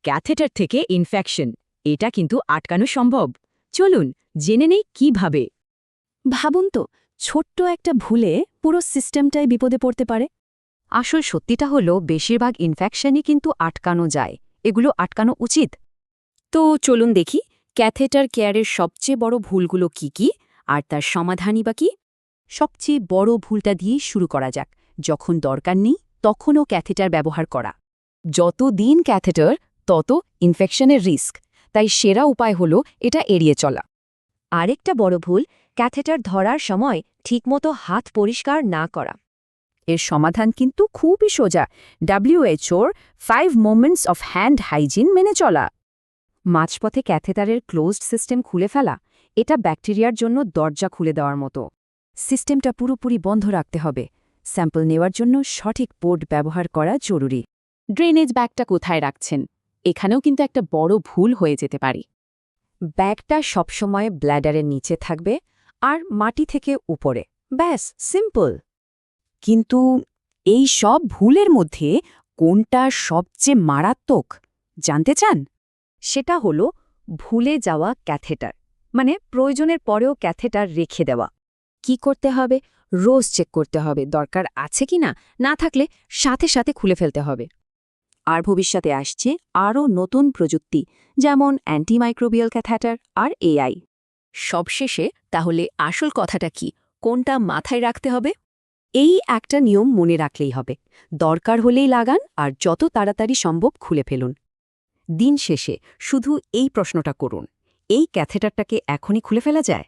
Catheter থেকে infection, এটা কিন্তু আটকানো সম্ভব। চলুন জেনে নেই কিভাবে। ভাবুন তো, ছোট্ট একটা ভুলে পুরো সিস্টেমটাই বিপদে পড়তে পারে। আসল সত্যিটা হলো বেশিরভাগ ইনফেকশনই কিন্তু আটকানো যায়, এগুলো আটকানো উচিত। তো চলুন দেখি ক্যাথেটার কেয়ারের সবচেয়ে বড় ভুলগুলো কি আর তার সমাধানই বা কি। সবচেয়ে বড় ভুলটা দিয়েই শুরু করা যাক। যখন দরকার নেই তখনও ক্যাথেটার ব্যবহার করা। যত দিন ক্যাথেটার তত ইনফেকশনের রিস্ক, তাই সেরা উপায় হলো এটা এড়িয়ে চলা। আরেকটা বড় ভুল, ক্যাথেটার ধরার সময় ঠিকমতো হাত পরিষ্কার না করা। এর সমাধান কিন্তু খুবই সোজা, WHOর 5 মোমেন্টস অফ হ্যান্ড হাইজিন মেনে চলা। মাঝপথে ক্যাথেটারের ক্লোজড সিস্টেম খুলে ফেলা, এটা ব্যাকটেরিয়ার জন্য দরজা খুলে দেওয়ার মতো। সিস্টেমটা পুরোপুরি বন্ধ রাখতে হবে। স্যাম্পল নেওয়ার জন্য সঠিক পোর্ট ব্যবহার করা জরুরি। ড্রেনেজ ব্যাগটা কোথায় রাখছেন, এখানেও কিন্তু একটা বড় ভুল হয়ে যেতে পারে। ব্যাগটা সবসময় ব্ল্যাডারের নিচে থাকবে আর মাটি থেকে উপরে। ব্যাস, সিম্পল। কিন্তু এই সব ভুলের মধ্যে কোনটা সবচেয়ে মারাত্মক জানতে চান? সেটা হলো ভুলে যাওয়া ক্যাথেটার, মানে প্রয়োজনের পরেও ক্যাথেটার রেখে দেওয়া। কি করতে হবে? রোজ চেক করতে হবে দরকার আছে কিনা, না থাকলে সাথে সাথে খুলে ফেলতে হবে। আর ভবিষ্যতে আসছে আরও নতুন প্রযুক্তি, যেমন অ্যান্টিমাইক্রোবিয়াল ক্যাথেটার আর AI। সবশেষে তাহলে আসল কথাটা কি, কোনটা মাথায় রাখতে হবে? এই একটা নিয়ম মনে রাখলেই হবে, দরকার হলেই লাগান আর যত তাড়াতাড়ি সম্ভব খুলে ফেলুন। দিন শেষে শুধু এই প্রশ্নটা করুন, এই ক্যাথেটারটাকে এখনই খুলে ফেলা যায়?